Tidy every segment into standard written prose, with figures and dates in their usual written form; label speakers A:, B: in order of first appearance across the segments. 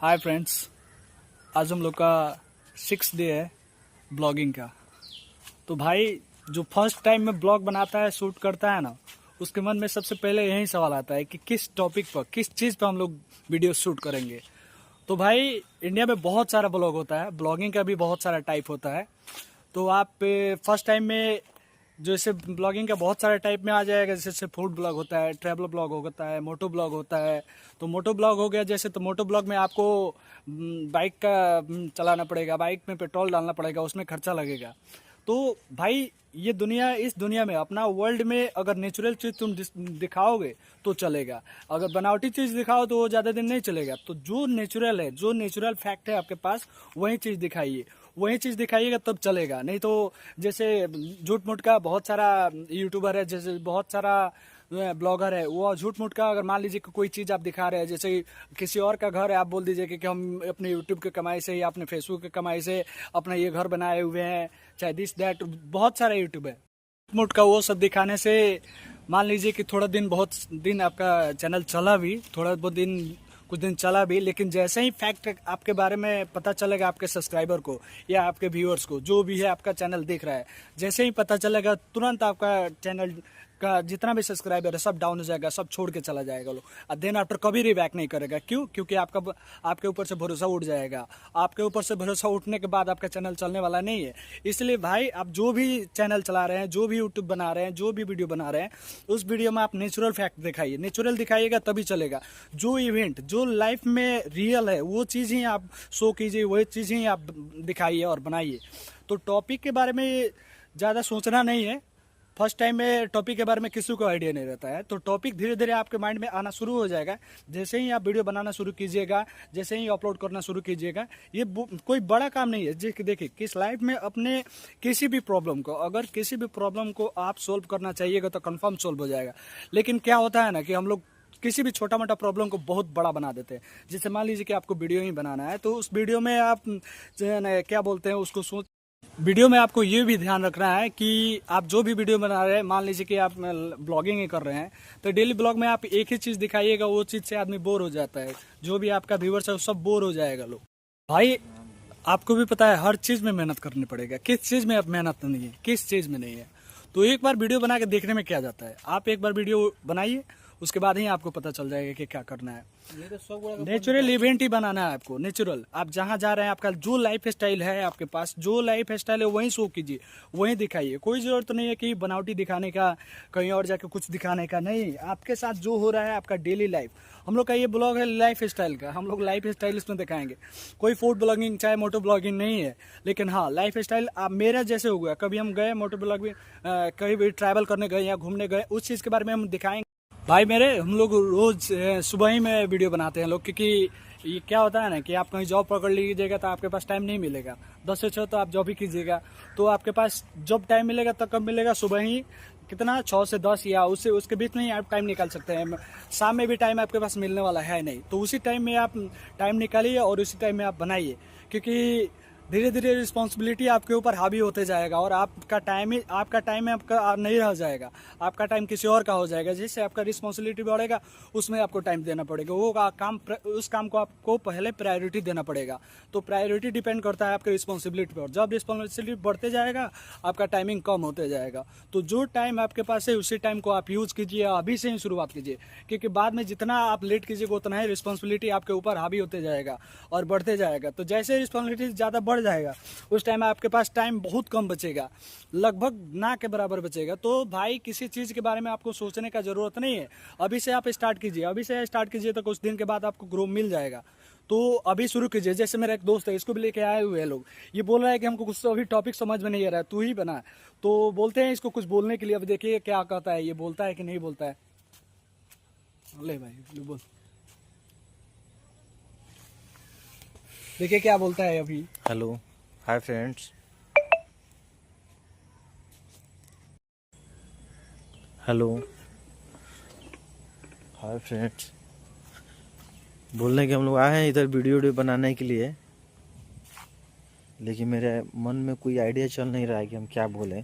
A: Hi friends, आज हम लोग का 6th डे है ब्लॉगिंग का। तो भाई जो फर्स्ट टाइम में ब्लॉग बनाता है, शूट करता है ना, उसके मन में सबसे पहले यही सवाल आता है कि किस टॉपिक पर, किस चीज़ पर हम लोग वीडियो शूट करेंगे। तो भाई इंडिया में बहुत सारा ब्लॉग होता है, ब्लॉगिंग का भी बहुत सारा टाइप होता है। तो आप फर्स्ट टाइम में जैसे ब्लॉगिंग का बहुत सारे टाइप में आ जाएगा, जैसे फूड ब्लॉग होता है, ट्रैवल ब्लॉग होता है, मोटो ब्लॉग होता है। तो मोटो ब्लॉग हो गया जैसे, तो मोटो ब्लॉग में आपको बाइक का चलाना पड़ेगा, बाइक में पेट्रोल डालना पड़ेगा, उसमें खर्चा लगेगा। तो भाई ये दुनिया, इस दुनिया में अपना वर्ल्ड में अगर नेचुरल चीज़ तुम दिखाओगे तो चलेगा, अगर बनावटी चीज़ दिखाओ तो वो ज़्यादा दिन नहीं चलेगा। तो जो नेचुरल है, जो नेचुरल फैक्ट है आपके पास, वही चीज़ दिखाइए, वही चीज़ दिखाइएगा तब चलेगा। नहीं तो जैसे झूठ मूठ का बहुत सारा यूट्यूबर है, जैसे बहुत सारा ब्लॉगर है, वो झूठ मूठ का अगर मान लीजिए कि कोई चीज़ आप दिखा रहे हैं, जैसे किसी और का घर है, आप बोल दीजिए कि हम अपने यूट्यूब के कमाई से या अपने फेसबुक के कमाई से अपना ये घर बनाए हुए हैं, चाहे दिस दैट, बहुत सारा यूट्यूब है। मुट का वो सब दिखाने से मान लीजिए कि थोड़ा दिन, बहुत दिन आपका चैनल चला भी, थोड़ा बहुत दिन, कुछ दिन चला भी, लेकिन जैसे ही फैक्ट आपके बारे में पता चलेगा आपके सब्सक्राइबर को या आपके व्यूअर्स को, जो भी है आपका चैनल देख रहा है, जैसे ही पता चलेगा तुरंत आपका चैनल का जितना भी सब्सक्राइबर है सब डाउन हो जाएगा, सब छोड़ के चला जाएगा लोग। और देन आफ्टर कभी रिबैक नहीं करेगा। क्यों? क्योंकि आपके ऊपर से भरोसा उठ जाएगा। आपके ऊपर से भरोसा उठने के बाद आपका चैनल चलने वाला नहीं है। इसलिए भाई आप जो भी चैनल चला रहे हैं, जो भी यूट्यूब बना रहे हैं, जो भी वीडियो बना रहे हैं, उस वीडियो में आप नेचुरल फैक्ट दिखाइए। नेचुरल दिखाइएगा तभी चलेगा। जो इवेंट, जो लाइफ में रियल है, वो चीज़ ही आप शो कीजिए, वही चीज़ ही आप दिखाइए और बनाइए। तो टॉपिक के बारे में ज़्यादा सोचना नहीं है। फर्स्ट टाइम में टॉपिक के बारे में किसी को आइडिया नहीं रहता है, तो टॉपिक धीरे धीरे आपके माइंड में आना शुरू हो जाएगा। जैसे ही आप वीडियो बनाना शुरू कीजिएगा, जैसे ही अपलोड करना शुरू कीजिएगा, ये कोई बड़ा काम नहीं है। देखिए, किस लाइफ में अपने किसी भी प्रॉब्लम को, अगर किसी भी प्रॉब्लम को आप सोल्व करना चाहिएगा तो कंफर्म सोल्व हो जाएगा। लेकिन क्या होता है ना कि हम लोग किसी भी छोटा मोटा प्रॉब्लम को बहुत बड़ा बना देते हैं। जैसे मान लीजिए कि आपको वीडियो ही बनाना है, तो उस वीडियो में आप क्या बोलते हैं उसको, सोच, वीडियो में आपको ये भी ध्यान रखना है कि आप जो भी वीडियो बना रहे हैं, मान लीजिए कि आप ब्लॉगिंग ही कर रहे हैं, तो डेली ब्लॉग में आप एक ही चीज़ दिखाइएगा, वो चीज़ से आदमी बोर हो जाता है। जो भी आपका व्यूअर्स है वो सब बोर हो जाएगा लोग। भाई आपको भी पता है हर चीज़ में मेहनत करनी पड़ेगा। किस चीज़ में अब मेहनत नहीं है, किस चीज़ में नहीं है। तो एक बार वीडियो बना के देखने में क्या जाता है, आप एक बार वीडियो बनाइए, उसके बाद ही आपको पता चल जाएगा कि क्या करना है। नेचुरल इवेंट ही बनाना है आपको, नेचुरल। आप जहाँ जा रहे हैं, आपका जो लाइफ स्टाइल है, आपके पास जो लाइफ स्टाइल है वहीं शो कीजिए, वहीं दिखाइए। कोई जरूरत नहीं है कि बनावटी दिखाने का, कहीं और जाके कुछ दिखाने का। नहीं, आपके साथ जो हो रहा है आपका डेली लाइफ। हम लोग का ये ब्लॉग है लाइफ स्टाइल का, हम लोग लाइफ स्टाइल इसमें दिखाएंगे। कोई फूड ब्लॉगिंग चाहे मोटो ब्लॉगिंग नहीं है, लेकिन हाँ लाइफ स्टाइल आप मेरा जैसे हो गया। कभी हम गए मोटो ब्लॉग में, कहीं भी ट्रैवल करने गए या घूमने गए, उस चीज़ के बारे में हम दिखाएंगे। भाई मेरे, हम लोग रोज सुबह ही में वीडियो बनाते हैं लोग, क्योंकि ये क्या होता है ना कि आप कहीं जॉब पकड़ लीजिएगा तो आपके पास टाइम नहीं मिलेगा। 10 से 6 तो आप जॉब ही कीजिएगा, तो आपके पास जब टाइम मिलेगा तब कब मिलेगा, सुबह ही कितना 6 से 10 या उससे उसके बीच में ही आप टाइम निकाल सकते हैं। शाम में भी टाइम आपके पास मिलने वाला है नहीं, तो उसी टाइम में आप टाइम निकालिए और उसी टाइम में आप बनाइए। क्योंकि धीरे धीरे रिस्पॉन्सिबिलिटी आपके ऊपर हावी होते जाएगा और आपका टाइम आपका नहीं रह जाएगा, आपका टाइम किसी और का हो जाएगा। जैसे आपका रिस्पॉन्सिबिलिटी बढ़ेगा, उसमें आपको टाइम देना पड़ेगा, वो काम, उस काम को आपको पहले प्रायोरिटी देना पड़ेगा। तो प्रायोरिटी डिपेंड करता है आपके रिस्पॉन्सिबिलिटी पर। जब रिस्पॉन्सिबिलिटी बढ़ते जाएगा, आपका टाइमिंग कम होते जाएगा। तो जो टाइम आपके पास है उसी टाइम को आप यूज़ कीजिए, अभी से ही शुरुआत कीजिए। क्योंकि बाद में जितना आप लेट कीजिएगा उतना ही रिस्पॉन्सिबिलिटी आपके ऊपर हावी होते जाएगा और बढ़ते जाएगा। तो जैसे रिस्पॉन्सिबिलिटी ज़्यादा बढ़ जाएगा, उस टाइम आपके पास टाइम बहुत कम बचेगा, लगभग ना के बराबर बचेगा। तो भाई किसी चीज़ के बारे में आपको सोचने का ज़रूरत नहीं है। अभी से आप स्टार्ट कीजिए, अभी से स्टार्ट कीजिए, तो कुछ दिन के बाद आपको ग्रो मिल जाएगा। तो अभी शुरू कीजिए। जैसे मेरा एक दोस्त है, इसको भी लेके आए हुए हैं लोग, ये बोल रहा है कि हमको कुछ तो अभी टॉपिक समझ में नहीं आ रहा है, तू ही बना। तो बोलते हैं इसको कुछ बोलने के लिए, अब देखिए क्या कहता है, ये बोलता है कि नहीं बोलता है। ले भाई, ले बोल, देखिए क्या बोलता है अभी।
B: Hello, hi friends. Hello, hi friends. बोलने के हम लोग आए हैं इधर वीडियो बनाने के लिए, लेकिन मेरे मन में कोई आइडिया चल नहीं रहा है कि हम क्या बोलें।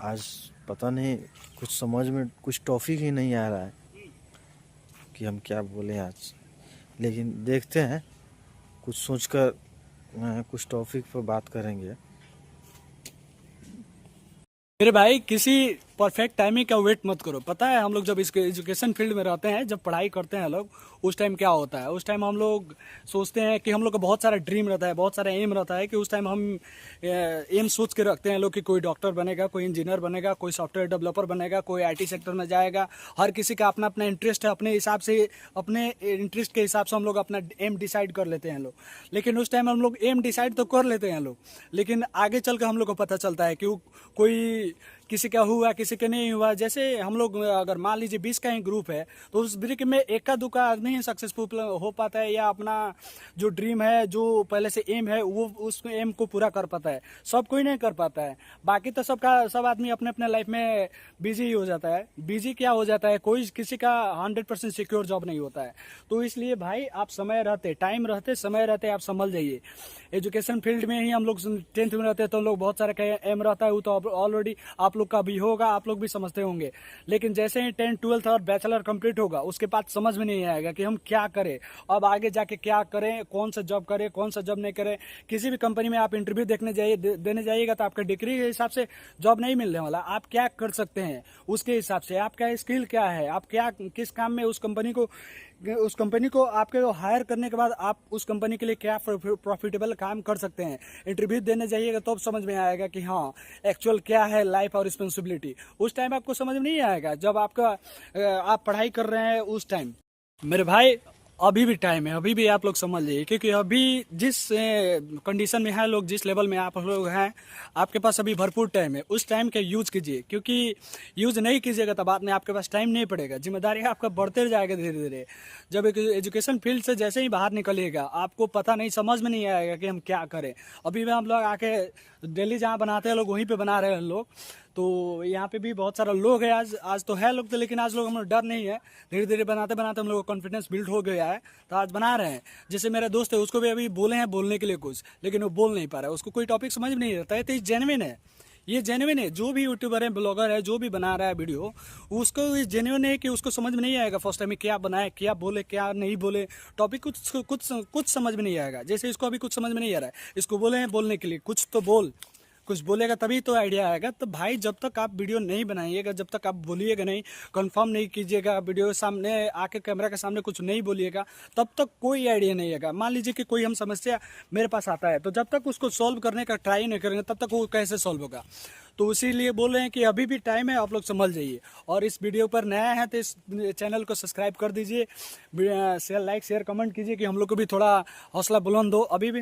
B: आज पता नहीं, कुछ समझ में कुछ टॉपिक ही नहीं आ रहा है कि हम क्या बोलें आज। लेकिन देखते हैं, कुछ सोचकर कुछ टॉपिक पर बात करेंगे।
A: मेरे भाई किसी परफेक्ट टाइमिंग का वेट मत करो। पता है हम लोग जब इसके एजुकेशन फील्ड में रहते हैं, जब पढ़ाई करते हैं लोग, उस टाइम क्या होता है, उस टाइम हम लोग सोचते हैं कि हम लोग का बहुत सारा ड्रीम रहता है, बहुत सारा एम रहता है कि उस टाइम हम एम सोच के रखते हैं लोग कि कोई डॉक्टर बनेगा, कोई इंजीनियर बनेगा, कोई सॉफ्टवेयर डेवलपर बनेगा, कोई आईटी सेक्टर में जाएगा। हर किसी का अपना अपना इंटरेस्ट है, अपने हिसाब से, अपने इंटरेस्ट के हिसाब से हम लोग अपना एम डिसाइड कर लेते हैं लोग। लेकिन उस टाइम हम लोग एम डिसाइड तो कर लेते हैं लोग, लेकिन आगे चल कर हम लोग को पता चलता है कि कोई किसी का हुआ, किसी का नहीं हुआ। जैसे हम लोग अगर मान लीजिए 20 का ही ग्रुप है, तो उस ग्रुप में एक का दो का आदमी ही सक्सेसफुल हो पाता है, या अपना जो ड्रीम है, जो पहले से एम है, वो उस एम को पूरा कर पाता है। सब कोई नहीं कर पाता है। बाकी तो सब आदमी अपने अपने लाइफ में बिजी ही हो जाता है। बिजी क्या हो जाता है, कोई किसी का 100% सिक्योर जॉब नहीं होता है। तो इसलिए भाई आप समय रहते, टाइम रहते, समय रहते आप संभल जाइए। एजुकेशन फील्ड में ही हम लोग 10th में रहते हैं, तो हम लोग बहुत सारा एम रहता है, वो तो ऑलरेडी आप लोग का भी होगा, आप लोग भी समझते होंगे। लेकिन जैसे ही 10th 12th और बैचलर कंप्लीट होगा, उसके बाद समझ में नहीं आएगा कि हम क्या करें, अब आगे जाके क्या करें, कौन सा जॉब करें, कौन सा जॉब नहीं करें। किसी भी कंपनी में आप इंटरव्यू देने जाइएगा तो आपका डिग्री के हिसाब से जॉब नहीं मिलने वाला। आप क्या कर सकते हैं उसके हिसाब से, आपका स्किल क्या है, आप क्या किस काम में उस कंपनी को आपके हायर करने के बाद आप उस कंपनी के लिए क्या प्रॉफिटेबल काम कर सकते हैं। इंटरव्यू देने जाइएगा तो समझ में आएगा कि हाँ एक्चुअल क्या है लाइफ और रिस्पॉन्सिबिलिटी। उस टाइम आपको समझ में नहीं आएगा जब आप पढ़ाई कर रहे हैं उस टाइम। मेरे भाई अभी भी टाइम है, अभी भी आप लोग समझ लीजिए, क्योंकि अभी जिस कंडीशन में है लोग, जिस लेवल में आप लोग हैं, आपके पास अभी भरपूर टाइम है। उस टाइम का यूज कीजिए, क्योंकि यूज नहीं कीजिएगा तो बाद में आपके पास टाइम नहीं पड़ेगा, जिम्मेदारी आपका बढ़ते जाएगा धीरे धीरे। जब एक एजुकेशन फील्ड से जैसे ही बाहर निकलिएगा, आपको पता नहीं, समझ में नहीं आएगा कि हम क्या करें। अभी भी हम लोग आके डेली जहाँ बनाते हैं लोग, वहीं पे बना रहे हैं लोग। तो यहाँ पे भी बहुत सारा लोग है, आज तो है लोग तो, लेकिन आज लोग हम लोग डर नहीं है। धीरे धीरे बनाते बनाते हम लोग को कॉन्फिडेंस बिल्ड हो गया है, तो आज बना रहे हैं। जैसे मेरा दोस्त है, उसको भी अभी बोले हैं बोलने के लिए कुछ, लेकिन वो बोल नहीं पा रहा है, उसको कोई टॉपिक समझ में नहीं आता है। तो ये जेन्युइन है, ये जेन्युइन है। जो भी यूट्यूबर है, ब्लॉगर है, जो भी बना रहा है वीडियो, उसको ये जेन्युइन है कि उसको समझ में नहीं आएगा फर्स्ट टाइम में क्या बनाए, क्या बोले, क्या नहीं बोले। टॉपिक कुछ समझ में नहीं आएगा। जैसे इसको अभी कुछ समझ में नहीं आ रहा है, इसको बोले हैं बोलने के लिए, कुछ तो बोल, कुछ बोलेगा तभी तो आइडिया आएगा। तो भाई जब तक आप वीडियो नहीं बनाइएगा, जब तक आप बोलिएगा नहीं, कंफर्म नहीं कीजिएगा, वीडियो सामने आके कैमरा के सामने कुछ नहीं बोलिएगा, तब तक कोई आइडिया नहीं आएगा। मान लीजिए कि कोई हम समस्या मेरे पास आता है, तो जब तक उसको सॉल्व करने का ट्राई नहीं करेंगे, तब तक वो कैसे सॉल्व होगा। तो इसीलिए बोल रहे हैं कि अभी भी टाइम है, आप लोग संभल जाइए। और इस वीडियो पर नया है तो इस चैनल को सब्सक्राइब कर दीजिए, लाइक शेयर कमेंट कीजिए कि हम लोग को भी थोड़ा हौसला बुलंद हो। अभी भी